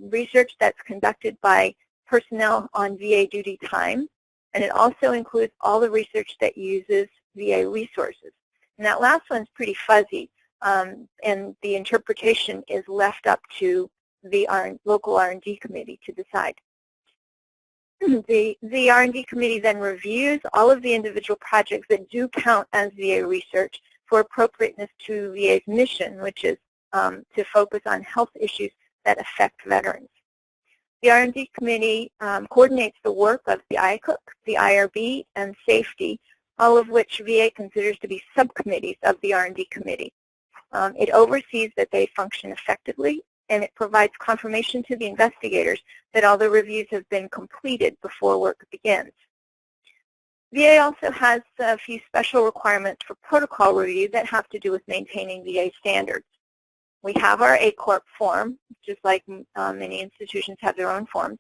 research that's conducted by personnel on VA duty time. And it also includes all the research that uses VA resources. And that last one's pretty fuzzy, and the interpretation is left up to the local R&D committee to decide. The R&D committee then reviews all of the individual projects that do count as VA research for appropriateness to VA's mission, which is to focus on health issues that affect veterans. The R&D committee coordinates the work of the IACUC, the IRB, and safety, all of which VA considers to be subcommittees of the R&D committee. It oversees that they function effectively, and it provides confirmation to the investigators that all the reviews have been completed before work begins. VA also has a few special requirements for protocol review that have to do with maintaining VA standards. We have our A-Corp form, just like many institutions have their own forms.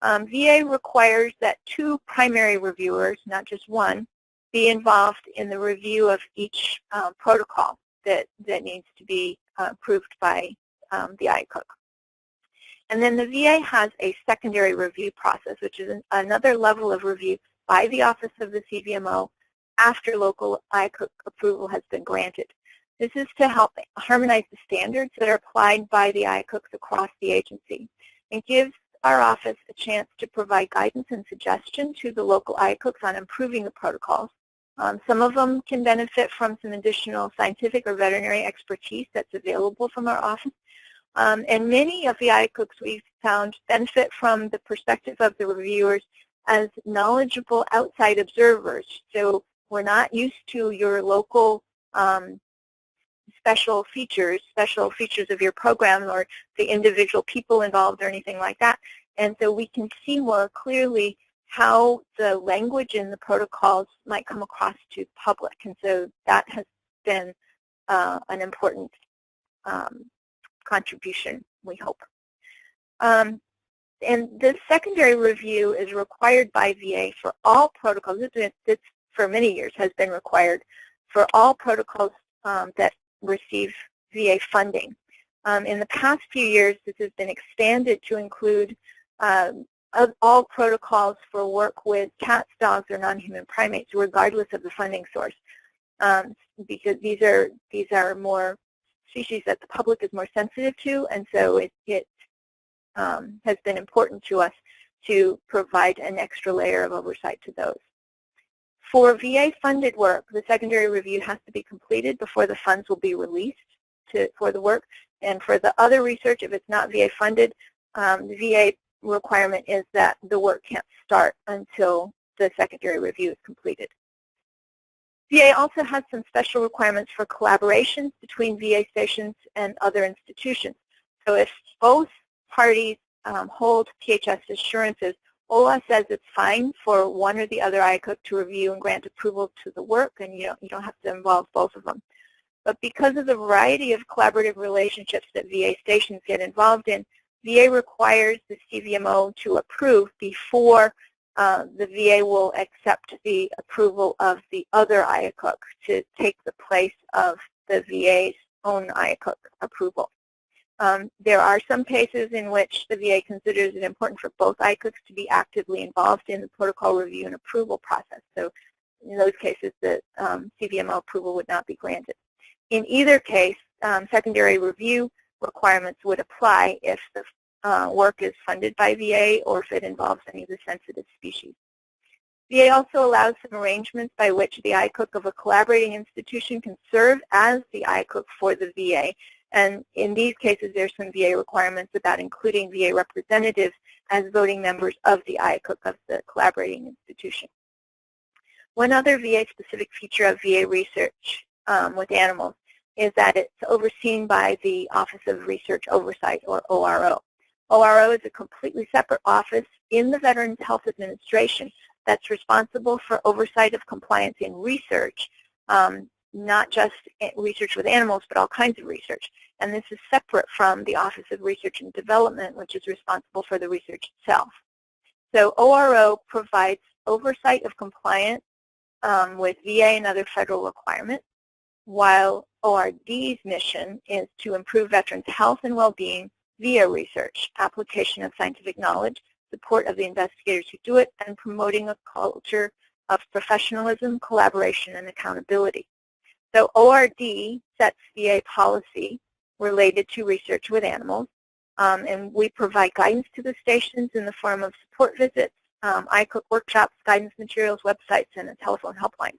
VA requires that 2 primary reviewers, not just one, be involved in the review of each protocol that needs to be approved by the IACUC. And then the VA has a secondary review process, which is another level of review by the Office of the CVMO after local IACUC approval has been granted. This is to help harmonize the standards that are applied by the IACUCs across the agency and gives our office a chance to provide guidance and suggestion to the local IACUCs on improving the protocols. Some of them can benefit from some additional scientific or veterinary expertise that's available from our office. And many of the IACUCs we've found benefit from the perspective of the reviewers as knowledgeable outside observers. So we're not used to your local special features of your program or the individual people involved or anything like that. And so we can see more clearly how the language in the protocols might come across to the public. And so that has been an important contribution, we hope. And this secondary review is required by VA for all protocols. This for many years has been required for all protocols that receive VA funding. In the past few years, this has been expanded to include all protocols for work with cats, dogs, or non-human primates, regardless of the funding source, because these are more species that the public is more sensitive to, and so it has been important to us to provide an extra layer of oversight to those. For VA-funded work, the secondary review has to be completed before the funds will be released for the work. And for the other research, if it's not VA-funded, the VA requirement is that the work can't start until the secondary review is completed. VA also has some special requirements for collaborations between VA stations and other institutions. So if both parties hold PHS assurances, OLAW says it's fine for one or the other IACUC to review and grant approval to the work, and you don't have to involve both of them. But because of the variety of collaborative relationships that VA stations get involved in, VA requires the CVMO to approve before the VA will accept the approval of the other IACUC to take the place of the VA's own IACUC approval. There are some cases in which the VA considers it important for both IACUCs to be actively involved in the protocol review and approval process. So in those cases, the CVMO approval would not be granted. In either case, secondary review requirements would apply if the work is funded by VA or if it involves any of the sensitive species. VA also allows some arrangements by which the IACUC of a collaborating institution can serve as the IACUC for the VA. And in these cases, there's some VA requirements about including VA representatives as voting members of the IACUC of the collaborating institution. One other VA-specific feature of VA research with animals is that it's overseen by the Office of Research Oversight, or ORO. ORO is a completely separate office in the Veterans Health Administration that's responsible for oversight of compliance in research, not just research with animals, but all kinds of research. And this is separate from the Office of Research and Development, which is responsible for the research itself. So ORO provides oversight of compliance with VA and other federal requirements, while ORD's mission is to improve veterans' health and well-being via research, application of scientific knowledge, support of the investigators who do it, and promoting a culture of professionalism, collaboration, and accountability. So ORD sets VA policy related to research with animals, and we provide guidance to the stations in the form of support visits, IACUC workshops, guidance materials, websites, and a telephone helpline.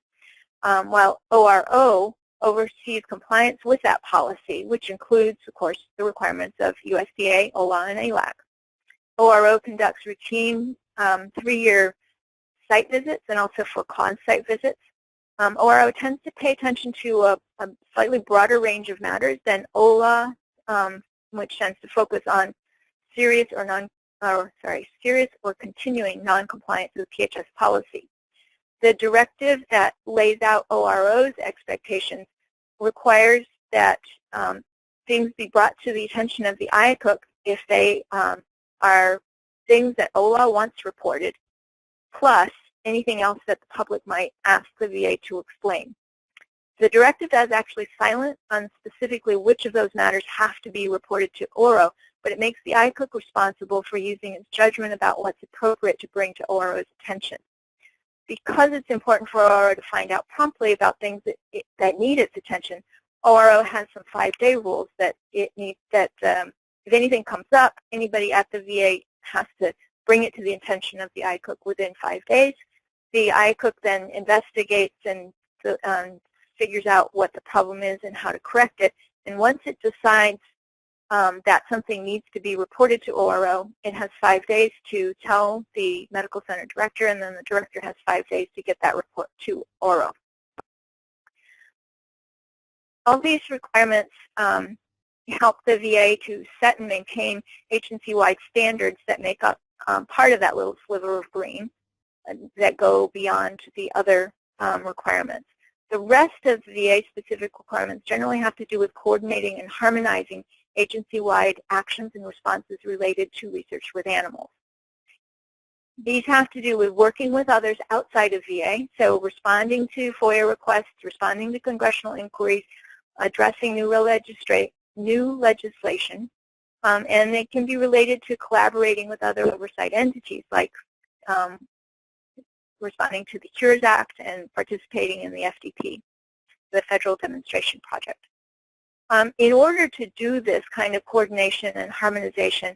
While ORO oversees compliance with that policy, which includes, of course, the requirements of USDA, OLAW, and ALAC. ORO conducts routine 3-year site visits and also for on-site visits. ORO tends to pay attention to a slightly broader range of matters than OLAW, which tends to focus on serious or continuing non-compliance with PHS policy. The directive that lays out ORO's expectations requires that things be brought to the attention of the IACUC if they are things that OLAW wants reported, plus anything else that the public might ask the VA to explain. The directive is actually silent on specifically which of those matters have to be reported to ORO, but it makes the IACUC responsible for using its judgment about what's appropriate to bring to ORO's attention. Because it's important for ORO to find out promptly about things that need its attention, ORO has some 5-day rules that if anything comes up, anybody at the VA has to bring it to the attention of the IACUC within 5 days. The IACUC then investigates and figures out what the problem is and how to correct it. And once it decides that something needs to be reported to ORO, it has 5 days to tell the medical center director, and then the director has 5 days to get that report to ORO. All these requirements help the VA to set and maintain agency-wide standards that make up part of that little sliver of green that go beyond the other requirements. The rest of the VA-specific requirements generally have to do with coordinating and harmonizing agency-wide actions and responses related to research with animals. These have to do with working with others outside of VA, so responding to FOIA requests, responding to congressional inquiries, addressing new legislation, and it can be related to collaborating with other oversight entities like responding to the Cures Act and participating in the FDP, the Federal Demonstration Project. In order to do this kind of coordination and harmonization,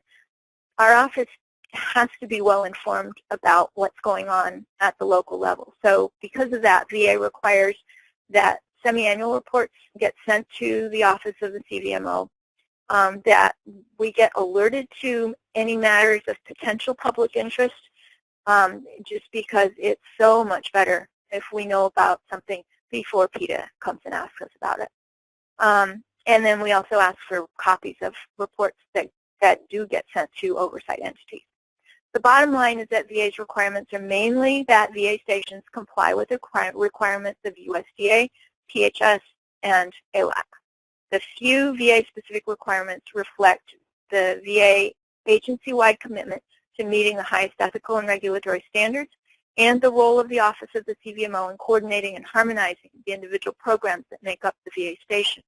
our office has to be well informed about what's going on at the local level. So because of that, VA requires that semi-annual reports get sent to the office of the CVMO, that we get alerted to any matters of potential public interest, just because it's so much better if we know about something before PETA comes and asks us about it. And then we also ask for copies of reports that do get sent to oversight entities. The bottom line is that VA's requirements are mainly that VA stations comply with the requirements of USDA, PHS, and ALAC. The few VA-specific requirements reflect the VA agency-wide commitment to meeting the highest ethical and regulatory standards and the role of the Office of the CVMO in coordinating and harmonizing the individual programs that make up the VA station.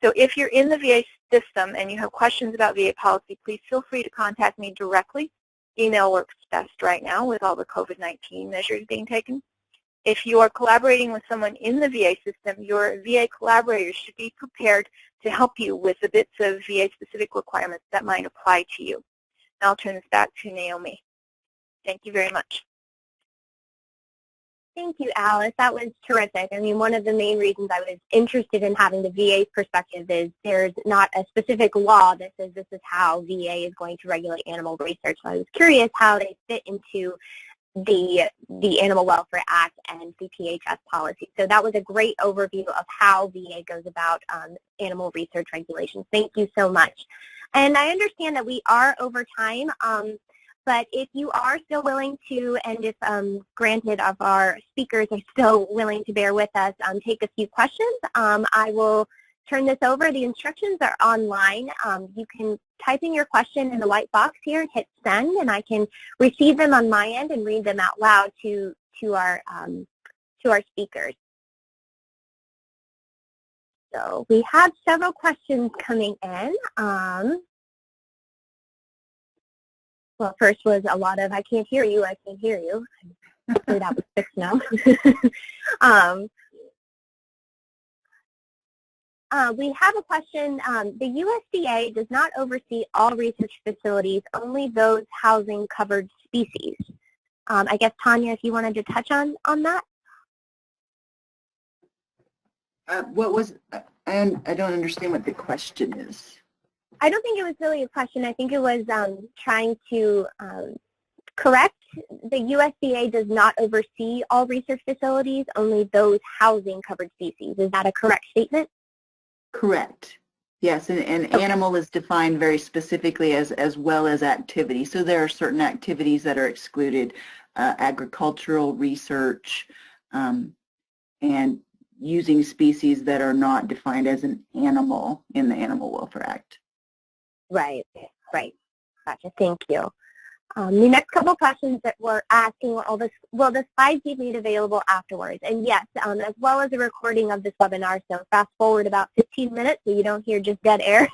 So if you're in the VA system and you have questions about VA policy, please feel free to contact me directly. Email works best right now with all the COVID-19 measures being taken. If you are collaborating with someone in the VA system, your VA collaborators should be prepared to help you with the bits of VA-specific requirements that might apply to you. Now I'll turn this back to Naomi. Thank you very much. Thank you, Alice. That was terrific. I mean, one of the main reasons I was interested in having the VA's perspective is there's not a specific law that says this is how VA is going to regulate animal research. So I was curious how they fit into the Animal Welfare Act and the PHS policy. So that was a great overview of how VA goes about animal research regulations. Thank you so much. And I understand that we are over time, but if you are still willing to, and if granted of our speakers are still willing to bear with us, take a few questions, I will turn this over. The instructions are online. You can type in your question in the white box here and hit send, and I can receive them on my end and read them out loud to our speakers. So we have several questions coming in. Well, first was a lot of, I can't hear you, I can't hear you. Hopefully that was fixed now. We have a question. The USDA does not oversee all research facilities, only those housing covered species. I guess, Tanya, if you wanted to touch on that. What was, I don't understand what the question is. I don't think it was really a question. I think it was trying to correct. The USDA does not oversee all research facilities, only those housing covered species. Is that a correct statement? Correct. Yes, and Okay. Animal is defined very specifically as well as activity. So there are certain activities that are excluded, agricultural research, and using species that are not defined as an animal in the Animal Welfare Act. Right, right. Gotcha. Thank you. The next couple of questions that we're asking, will the slides be made available afterwards? And yes, as well as a recording of this webinar, so fast forward about 15 minutes so you don't hear just dead air.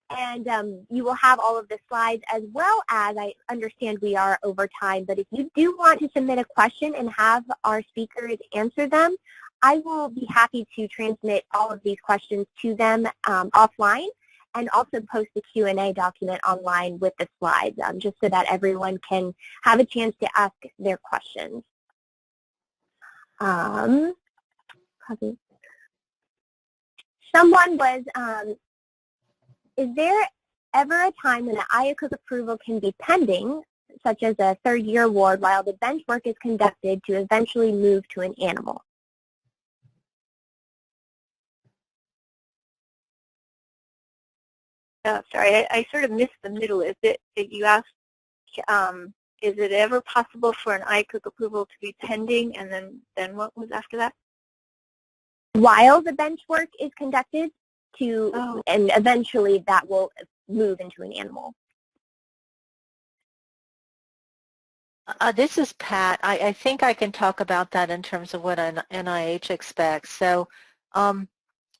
And you will have all of the slides, as well as, I understand we are over time, but if you do want to submit a question and have our speakers answer them, I will be happy to transmit all of these questions to them offline, and also post the Q&A document online with the slides, just so that everyone can have a chance to ask their questions. Someone was, is there ever a time when the IACUC approval can be pending, such as a third-year award, while the bench work is conducted to eventually move to an animal? Sorry, I sort of missed the middle. Is it that you asked, is it ever possible for an IACUC approval to be pending, and then what was after that? While the bench work is conducted to, and eventually that will move into an animal. This is Pat. I think I can talk about that in terms of what an NIH expects. So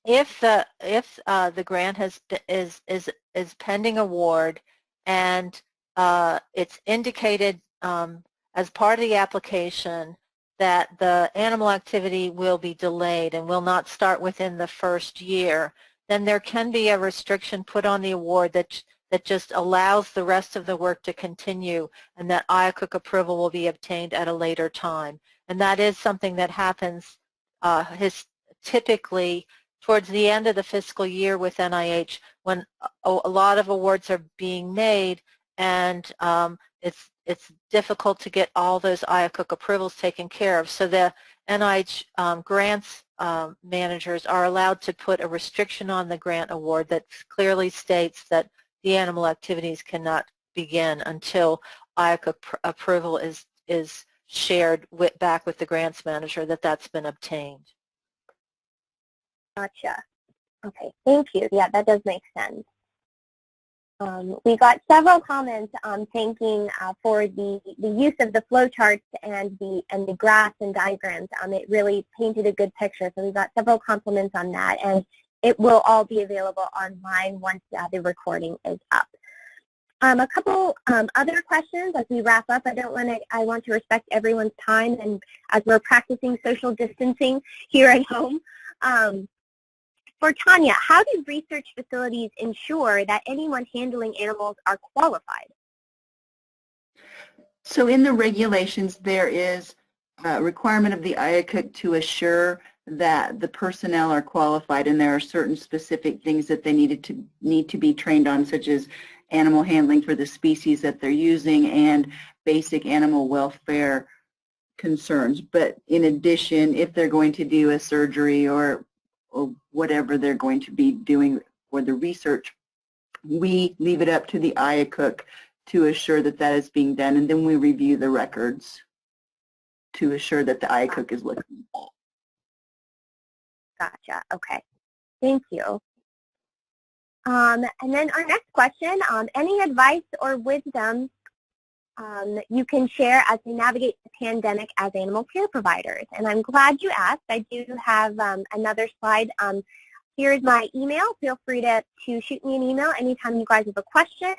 if the grant is pending award, and it's indicated as part of the application that the animal activity will be delayed and will not start within the first year, then there can be a restriction put on the award that just allows the rest of the work to continue, and that IACUC approval will be obtained at a later time. And that is something that happens typically towards the end of the fiscal year with NIH, when a lot of awards are being made, and it's difficult to get all those IACUC approvals taken care of. So the NIH grants managers are allowed to put a restriction on the grant award that clearly states that the animal activities cannot begin until IACUC approval is shared back with the grants manager that's been obtained. Gotcha. Okay, thank you. Yeah, that does make sense. We got several comments thanking for the use of the flowcharts and the graphs and diagrams. It really painted a good picture, so we got several compliments on that, and it will all be available online once the recording is up. A couple other questions as we wrap up. I want to respect everyone's time, and as we're practicing social distancing here at home. For Tanya, how do research facilities ensure that anyone handling animals are qualified? So in the regulations, there is a requirement of the IACUC to assure that the personnel are qualified, and there are certain specific things that they need to be trained on, such as animal handling for the species that they're using and basic animal welfare concerns. But in addition, if they're going to do a surgery or whatever they're going to be doing for the research, we leave it up to the IACUC to assure that that is being done, and then we review the records to assure that the IACUC is looking at that. Gotcha. Okay. Thank you. And then our next question, any advice or wisdom you can share as we navigate the pandemic as animal care providers? And I'm glad you asked. I do have another slide. Here's my email. Feel free to shoot me an email anytime you guys have a question.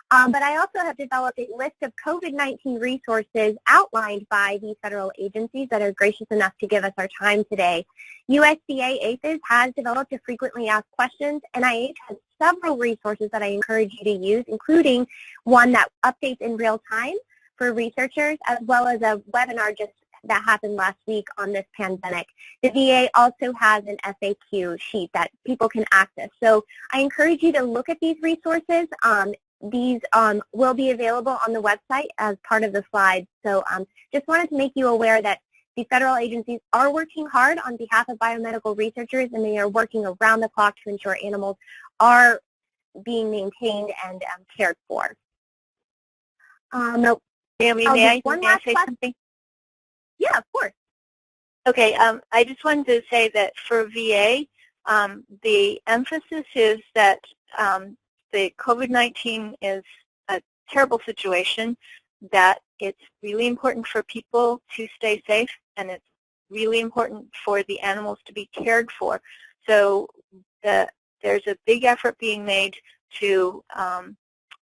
But I also have developed a list of COVID-19 resources outlined by the federal agencies that are gracious enough to give us our time today. USDA APHIS has developed a frequently asked questions. NIH has several resources that I encourage you to use, including one that updates in real time for researchers, as well as a webinar that happened last week on this pandemic. The VA also has an FAQ sheet that people can access. So I encourage you to look at these resources. These will be available on the website as part of the slides. So just wanted to make you aware that the federal agencies are working hard on behalf of biomedical researchers, and they are working around the clock to ensure animals are being maintained and cared for. May I say something? Yeah, of course. Okay, I just wanted to say that for VA, the emphasis is that the COVID-19 is a terrible situation, that it's really important for people to stay safe, and it's really important for the animals to be cared for. So there's a big effort being made to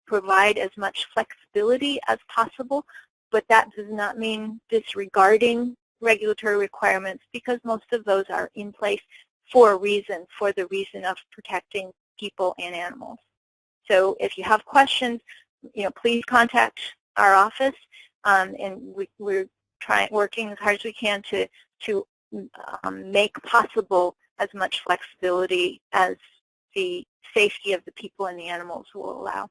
provide as much flexibility as possible, but that does not mean disregarding regulatory requirements, because most of those are in place for a reason, for the reason of protecting people and animals. So if you have questions, please contact our office, and we're working as hard as we can to make possible as much flexibility as the safety of the people and the animals will allow.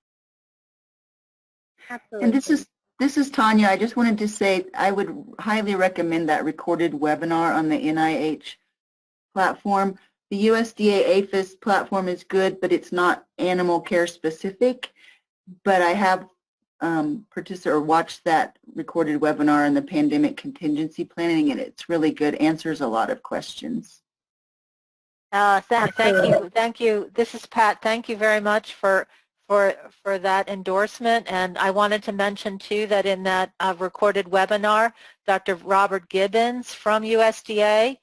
Absolutely. And this is Tanya. I just wanted to say I would highly recommend that recorded webinar on the NIH platform. The USDA APHIS platform is good, but it's not animal care specific. But I have watched that recorded webinar on the pandemic contingency planning, and it's really good, answers a lot of questions. Thank you. This is Pat. Thank you very much for that endorsement. And I wanted to mention too that in that recorded webinar, Dr. Robert Gibbons from USDA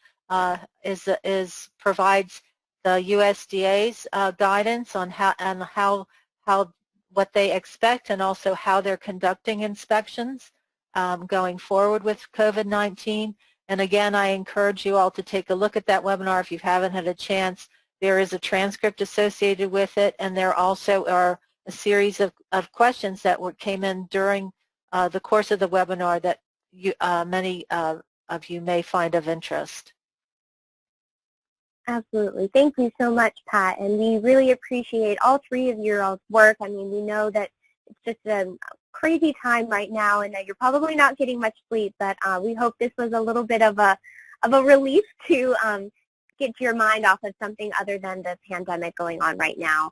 provides the USDA's guidance on how what they expect, and also how they're conducting inspections going forward with COVID-19. And again, I encourage you all to take a look at that webinar if you haven't had a chance. There is a transcript associated with it, and there also are a series of questions that came in during the course of the webinar that many of you may find of interest. Absolutely. Thank you so much, Pat. And we really appreciate all three of your work. I mean, we know that it's just a crazy time right now, and that you're probably not getting much sleep, but we hope this was a little bit of a relief to get your mind off of something other than the pandemic going on right now.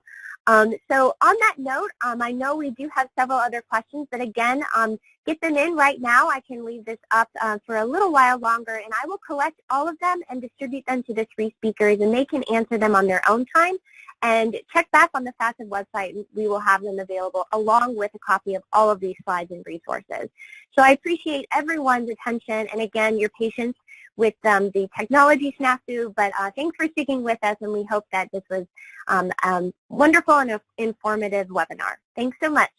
So on that note, I know we do have several other questions, but again, get them in right now. I can leave this up for a little while longer, and I will collect all of them and distribute them to the three speakers, and they can answer them on their own time. And check back on the FASEB website. We will have them available along with a copy of all of these slides and resources. So I appreciate everyone's attention, and again, your patience with the technology snafu, but thanks for sticking with us, and we hope that this was wonderful and informative webinar. Thanks so much.